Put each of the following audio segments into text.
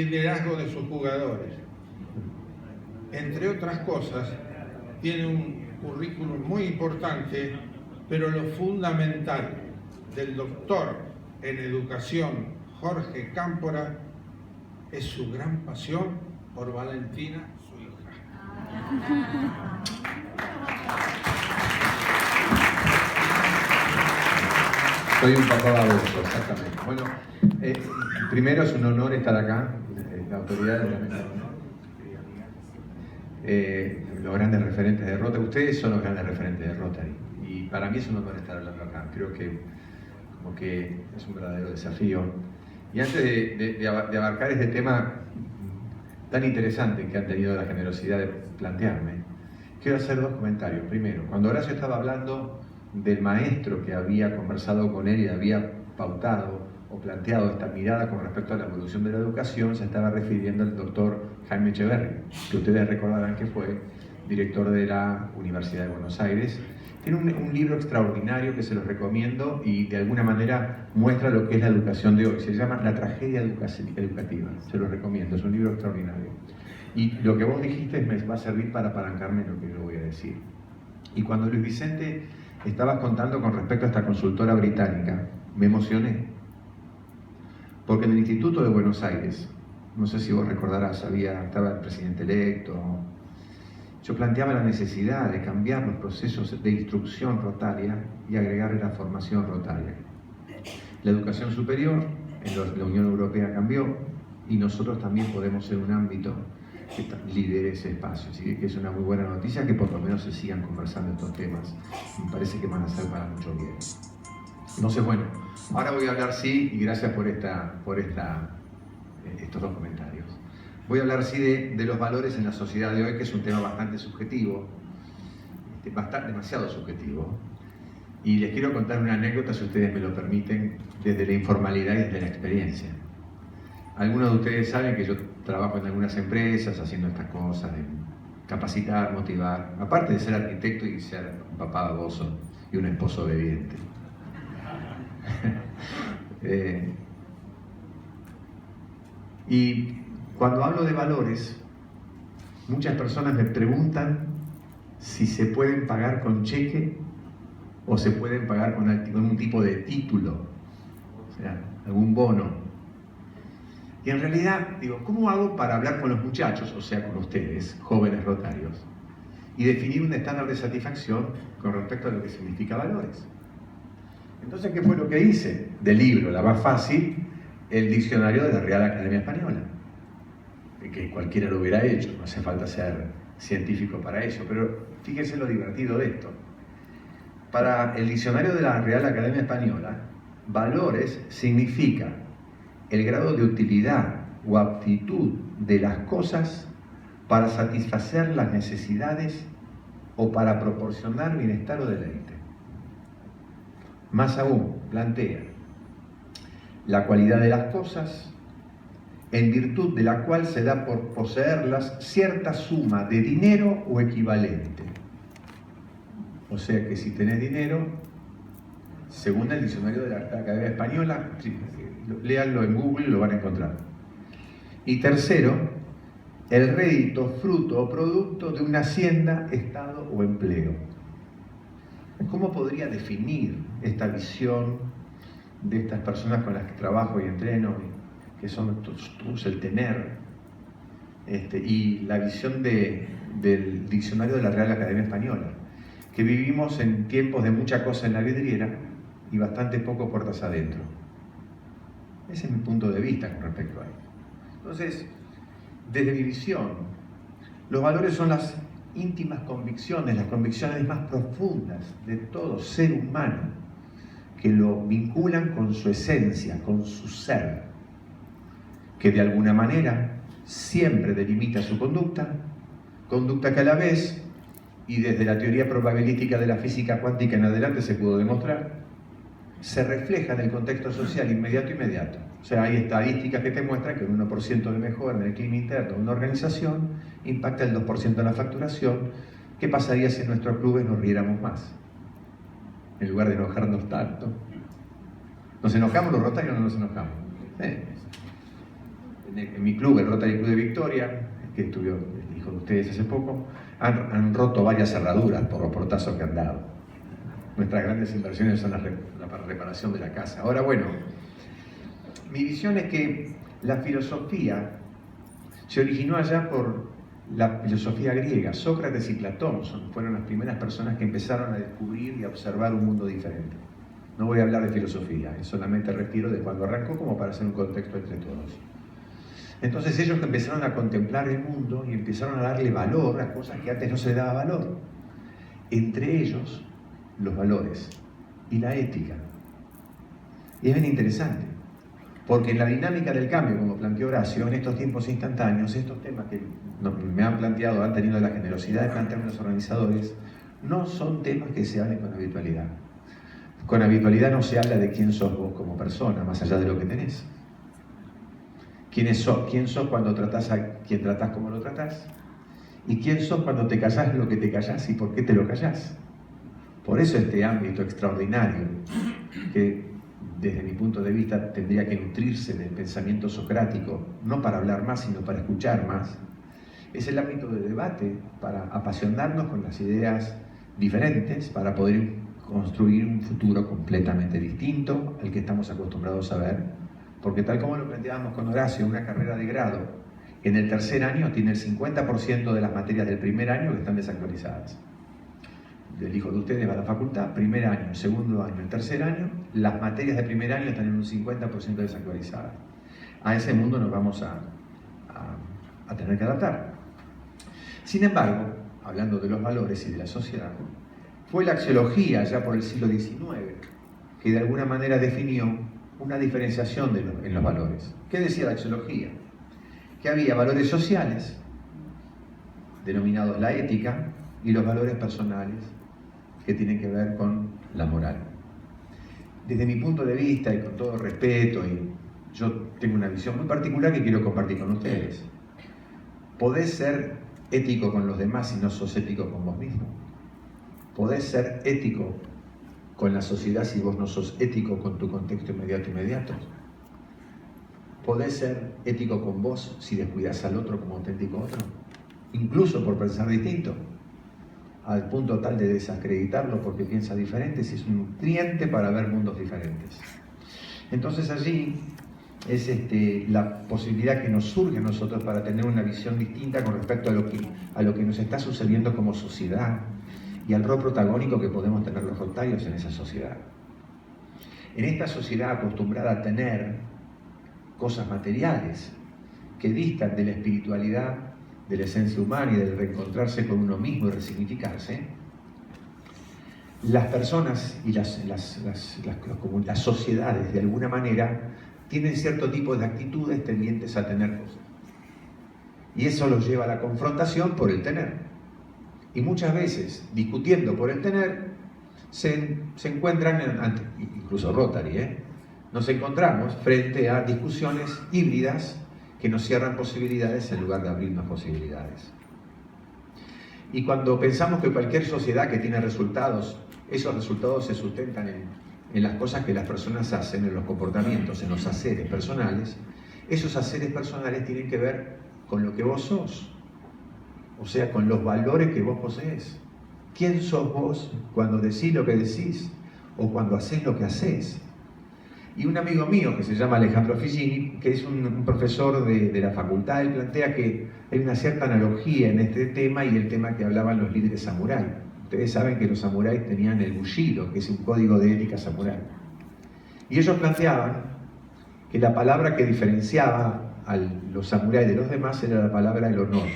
liderazgo de sus jugadores. Entre otras cosas, tiene un currículum muy importante, pero lo fundamental del doctor en educación Jorge Cámpora es su gran pasión por Valentina, su hija. Soy un papá baboso, exactamente. Bueno, primero es un honor estar acá, la autoridad de la mesa. Los grandes referentes de Rotary, ustedes son los grandes referentes de Rotary, y para mí es un honor estar hablando acá. Creo que como que es un verdadero desafío. Y antes de abarcar este tema tan interesante que han tenido la generosidad de plantearme, quiero hacer dos comentarios. Primero, cuando Horacio estaba hablando del maestro que había conversado con él y había pautado o planteado esta mirada con respecto a la evolución de la educación, se estaba refiriendo al doctor Jaime Echeverri, que ustedes recordarán que fue director de la Universidad de Buenos Aires. Tiene un libro extraordinario que se los recomiendo y de alguna manera muestra lo que es la educación de hoy. Se llama La tragedia educativa. Se los recomiendo, es un libro extraordinario. Y lo que vos dijiste me va a servir para apalancarme en lo que yo voy a decir. Y cuando Luis Vicente estabas contando con respecto a esta consultora británica, me emocioné. Porque en el Instituto de Buenos Aires, no sé si vos recordarás, estaba el presidente electo. Yo planteaba la necesidad de cambiar los procesos de instrucción rotaria y agregarle la formación rotaria. La educación superior en la Unión Europea cambió y nosotros también podemos ser un ámbito que lidere ese espacio. Así que es una muy buena noticia que por lo menos se sigan conversando estos temas. Me parece que van a ser para mucho bien. Entonces, bueno, ahora voy a hablar, sí, y gracias por estos dos comentarios. Voy a hablar, sí, de los valores en la sociedad de hoy, que es un tema bastante subjetivo, demasiado subjetivo. Y les quiero contar una anécdota, si ustedes me lo permiten, desde la informalidad y desde la experiencia. Algunos de ustedes saben que yo trabajo en algunas empresas haciendo estas cosas, de capacitar, motivar, aparte de ser arquitecto y ser un papá baboso y un esposo obediente. Y cuando hablo de valores, muchas personas me preguntan si se pueden pagar con cheque o se pueden pagar con algún tipo de título, o sea, algún bono. Y en realidad, digo, ¿cómo hago para hablar con los muchachos, o sea, con ustedes, jóvenes rotarios, y definir un estándar de satisfacción con respecto a lo que significa valores? Entonces, ¿qué fue lo que hice? Del libro, la más fácil, el diccionario de la Real Academia Española. Que cualquiera lo hubiera hecho, no hace falta ser científico para eso, pero fíjense lo divertido de esto. Para el diccionario de la Real Academia Española, valores significa el grado de utilidad o aptitud de las cosas para satisfacer las necesidades o para proporcionar bienestar o deleite. Más aún, plantea la cualidad de las cosas en virtud de la cual se da por poseerlas cierta suma de dinero o equivalente. O sea que si tenés dinero, según el diccionario de la Academia Española, léanlo en Google, lo van a encontrar. Y tercero, el rédito, fruto o producto de una hacienda, estado o empleo. ¿Cómo podría definir esta visión de estas personas con las que trabajo y entreno, que son todos el tener, y la visión del diccionario de la Real Academia Española, que vivimos en tiempos de mucha cosa en la vidriera y bastante poco puertas adentro? Ese es mi punto de vista con respecto a esto. Entonces, desde mi visión, los valores son las íntimas convicciones, las convicciones más profundas de todo ser humano, que lo vinculan con su esencia, con su ser, que de alguna manera siempre delimita su conducta que a la vez, y desde la teoría probabilística de la física cuántica en adelante se pudo demostrar, se refleja en el contexto social inmediato. O sea, hay estadísticas que te muestran que un 1% de mejora en el clima interno de una organización impacta el 2% en la facturación. ¿Qué pasaría si en nuestros clubes nos riéramos más? En lugar de enojarnos tanto. ¿Nos enojamos los rotarios o no nos enojamos? en mi club, el Rotary Club de Victoria, que estuvo el hijo de ustedes hace poco, han roto varias cerraduras por los portazos que han dado. Nuestras grandes inversiones son la reparación de la casa. Ahora, bueno, mi visión es que la filosofía se originó allá por la filosofía griega. Sócrates y Platón fueron las primeras personas que empezaron a descubrir y a observar un mundo diferente. No voy a hablar de filosofía, solamente retiro de cuando arrancó como para hacer un contexto entre todos. Entonces ellos empezaron a contemplar el mundo y empezaron a darle valor a cosas que antes no se le daba valor. Entre ellos, los valores y la ética. Y es bien interesante, porque en la dinámica del cambio, como planteó Horacio, en estos tiempos instantáneos, estos temas que me han planteado, han tenido la generosidad de plantearme los organizadores, no son temas que se hablen con habitualidad. Con habitualidad no se habla de quién sos vos como persona, más allá de lo que tenés. ¿Quién sos cuando tratás a quien tratás como lo tratás? ¿Y quién sos cuando te callás lo que te callás y por qué te lo callás? Por eso este ámbito extraordinario, que desde mi punto de vista tendría que nutrirse del pensamiento socrático, no para hablar más, sino para escuchar más, es el ámbito de debate para apasionarnos con las ideas diferentes, para poder construir un futuro completamente distinto al que estamos acostumbrados a ver, porque tal como lo planteábamos con Horacio, una carrera de grado, en el tercer año tiene el 50% de las materias del primer año que están desactualizadas. El hijo de ustedes va a la facultad, primer año, segundo año, el tercer año, las materias de primer año están en un 50% desactualizadas. A ese mundo nos vamos a tener que adaptar. Sin embargo, hablando de los valores y de la sociedad, fue la axiología ya por el siglo XIX que de alguna manera definió una diferenciación en los valores. ¿Qué decía la axiología? Que había valores sociales, denominados la ética, y los valores personales, que tienen que ver con la moral. Desde mi punto de vista y con todo respeto, y yo tengo una visión muy particular que quiero compartir con ustedes. Podés ser ético con los demás si no sos ético con vos mismo. Podés ser ético con la sociedad si vos no sos ético con tu contexto inmediato. Podés ser ético con vos si descuidás al otro como auténtico otro, incluso por pensar distinto, al punto tal de desacreditarlo porque piensa diferente, si es un nutriente para ver mundos diferentes. Entonces allí es la posibilidad que nos surge a nosotros para tener una visión distinta con respecto a lo que nos está sucediendo como sociedad y al rol protagónico que podemos tener los rotarios en esa sociedad. En esta sociedad acostumbrada a tener cosas materiales que distan de la espiritualidad, de la esencia humana y del reencontrarse con uno mismo y resignificarse, las personas y las sociedades de alguna manera tienen cierto tipo de actitudes tendientes a tener cosas. Y eso los lleva a la confrontación por el tener. Y muchas veces, discutiendo por el tener, se encuentran, incluso Rotary, nos encontramos frente a discusiones híbridas que nos cierran posibilidades en lugar de abrirnos posibilidades. Y cuando pensamos que cualquier sociedad que tiene resultados, esos resultados se sustentan en las cosas que las personas hacen, en los comportamientos, en los haceres personales, esos haceres personales tienen que ver con lo que vos sos, o sea, con los valores que vos poseés. ¿Quién sos vos cuando decís lo que decís o cuando hacés lo que hacés? Y un amigo mío que se llama Alejandro Figini, que es un profesor de la facultad, él plantea que hay una cierta analogía en este tema y el tema que hablaban los líderes samurái. Ustedes saben que los samuráis tenían el bushido, que es un código de ética samurái. Y ellos planteaban que la palabra que diferenciaba a los samuráis de los demás era la palabra el honor.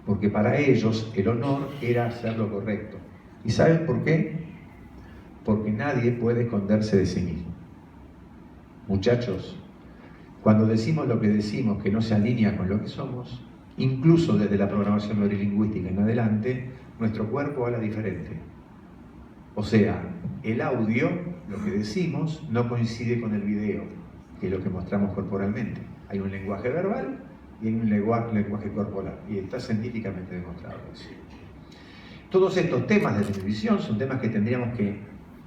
Porque para ellos el honor era hacer lo correcto. ¿Y saben por qué? Porque nadie puede esconderse de sí mismo. Muchachos, cuando decimos lo que decimos que no se alinea con lo que somos, incluso desde la programación neurolingüística en adelante, nuestro cuerpo habla diferente. O sea, el audio, lo que decimos, no coincide con el video, que es lo que mostramos corporalmente. Hay un lenguaje verbal y hay un lenguaje corporal, y está científicamente demostrado eso. Todos estos temas de televisión son temas que tendríamos que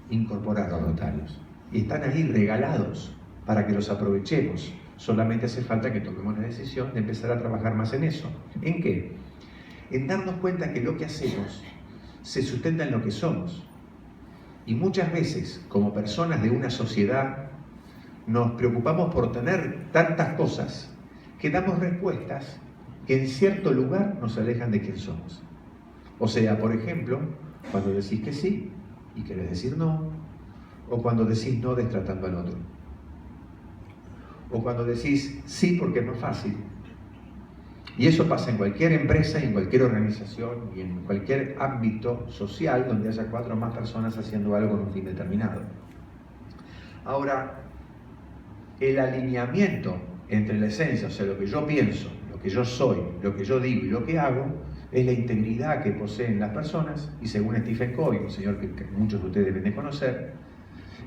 incorporar a los rotarios, y están ahí regalados para que los aprovechemos, Solamente hace falta que tomemos la decisión de empezar a trabajar más en eso. ¿En qué? En darnos cuenta que lo que hacemos se sustenta en lo que somos. Y muchas veces, como personas de una sociedad, nos preocupamos por tener tantas cosas que damos respuestas que en cierto lugar nos alejan de quién somos. O sea, por ejemplo, cuando decís que sí y querés decir no, o cuando decís no destratando al otro, o cuando decís sí porque es más fácil. Y eso pasa en cualquier empresa y en cualquier organización y en cualquier ámbito social donde haya 4 o más personas haciendo algo con un fin determinado. Ahora, el alineamiento entre la esencia, o sea, lo que yo pienso, lo que yo soy, lo que yo digo y lo que hago, es la integridad que poseen las personas, y según Stephen Covey, un señor que muchos de ustedes deben de conocer,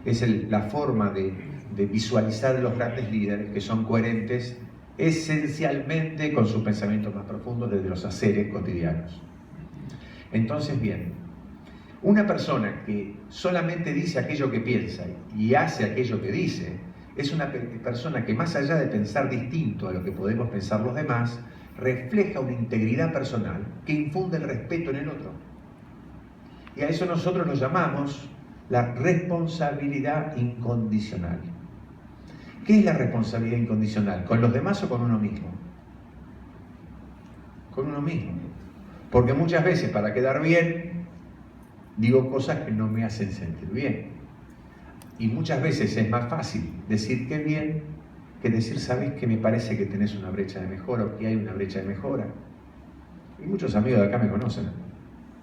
es la forma de visualizar los grandes líderes que son coherentes esencialmente con sus pensamientos más profundos desde los haceres cotidianos. Entonces, bien, una persona que solamente dice aquello que piensa y hace aquello que dice, es una persona que, más allá de pensar distinto a lo que podemos pensar los demás, refleja una integridad personal que infunde el respeto en el otro. Y a eso nosotros lo llamamos la responsabilidad incondicional. ¿Qué es la responsabilidad incondicional? ¿Con los demás o con uno mismo? Con uno mismo. Porque muchas veces, para quedar bien, digo cosas que no me hacen sentir bien. Y muchas veces es más fácil decir que bien que decir, ¿sabes que me parece que tenés una brecha de mejora o que hay una brecha de mejora? Y muchos amigos de acá me conocen.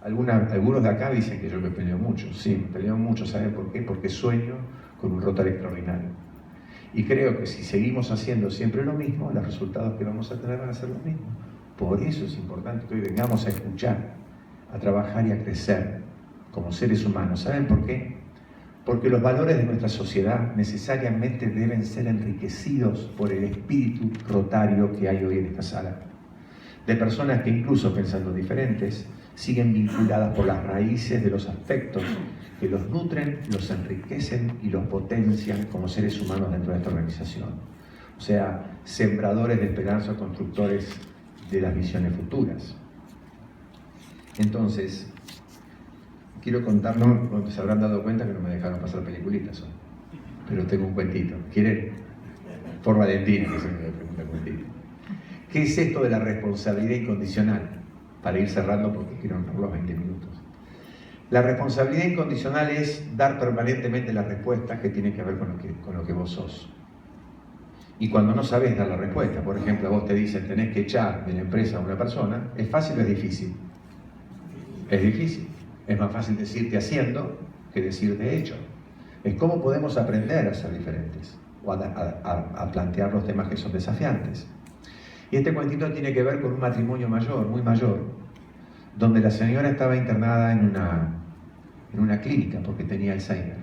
Algunos de acá dicen que yo me peleo mucho. Sí, me peleo mucho. ¿Saben por qué? Porque sueño con un Rotary extraordinario. Y creo que si seguimos haciendo siempre lo mismo, los resultados que vamos a tener van a ser los mismos. Por eso es importante que hoy vengamos a escuchar, a trabajar y a crecer como seres humanos. ¿Saben por qué? Porque los valores de nuestra sociedad necesariamente deben ser enriquecidos por el espíritu rotario que hay hoy en esta sala. De personas que, incluso pensando diferentes, siguen vinculadas por las raíces de los aspectos que los nutren, los enriquecen y los potencian como seres humanos dentro de esta organización. O sea, sembradores de esperanza, constructores de las visiones futuras. Entonces, quiero contarnos, cuando se habrán dado cuenta que no me dejaron pasar peliculitas hoy, pero tengo un cuentito. ¿Quieren? Por Valentina, que se me pregunta el cuentito. ¿Qué es esto de la responsabilidad incondicional? Para ir cerrando, porque quiero honrar los 20 minutos. La responsabilidad incondicional es dar permanentemente las respuestas que tienen que ver con lo que vos sos. Y cuando no sabés dar la respuesta, por ejemplo, a vos te dicen tenés que echar de la empresa a una persona, ¿es fácil o es difícil? Es difícil. Es más fácil decirte haciendo que decirte hecho. Es cómo podemos aprender a ser diferentes o a plantear los temas que son desafiantes. Y este cuentito tiene que ver con un matrimonio mayor, muy mayor, donde la señora estaba internada en una clínica porque tenía Alzheimer.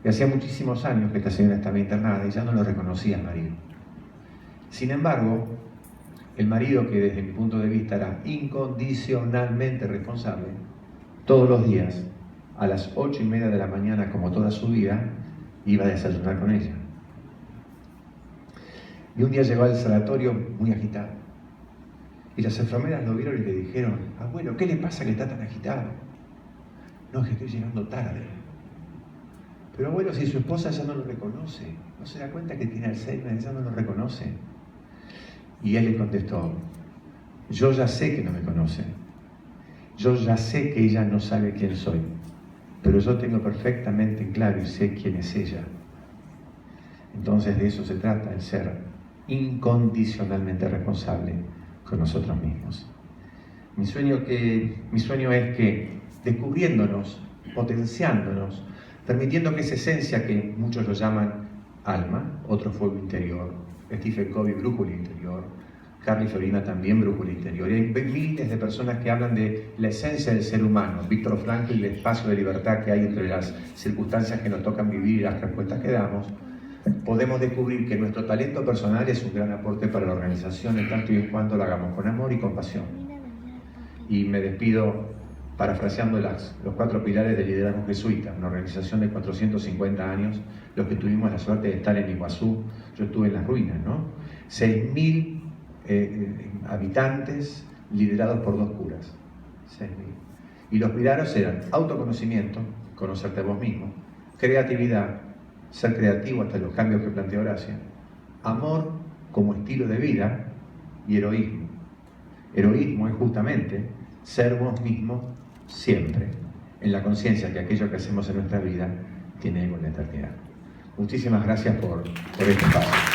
Y hacía muchísimos años que esta señora estaba internada y ya no lo reconocía al marido. Sin embargo, el marido, que desde mi punto de vista era incondicionalmente responsable, todos los días, a las 8:30 de la mañana, como toda su vida, iba a desayunar con ella. Y un día llegó al sanatorio muy agitado. Y las enfermeras lo vieron y le dijeron, abuelo, ¿qué le pasa que está tan agitado? No, es que estoy llegando tarde. Pero abuelo, si su esposa ya no lo reconoce, ¿no se da cuenta que tiene Alzheimer? Ya no lo reconoce. Y él le contestó, yo ya sé que no me conoce. Yo ya sé que ella no sabe quién soy. Pero yo tengo perfectamente claro y sé quién es ella. Entonces de eso se trata, el ser incondicionalmente responsable con nosotros mismos. Mi sueño es que, descubriéndonos, potenciándonos, permitiendo que esa esencia que muchos lo llaman alma, otro fuego interior, Stephen Covey, brújula interior, Carly Fiorina también, brújula interior, y hay miles de personas que hablan de la esencia del ser humano, Viktor Frankl, el espacio de libertad que hay entre las circunstancias que nos tocan vivir y las respuestas que damos. Podemos descubrir que nuestro talento personal es un gran aporte para la organización, en tanto y en cuanto lo hagamos con amor y compasión. Y me despido parafraseando los 4 pilares del liderazgo jesuita, una organización de 450 años, los que tuvimos la suerte de estar en Iguazú, yo estuve en las ruinas, ¿no? 6.000 habitantes liderados por 2 curas, 6.000. Y los pilares eran autoconocimiento, conocerte a vos mismo, creatividad, ser creativo hasta los cambios que planteó Horacio, amor como estilo de vida y heroísmo. Heroísmo es justamente ser vos mismo siempre, en la conciencia que aquello que hacemos en nuestra vida tiene eco en la eternidad. Muchísimas gracias por este espacio.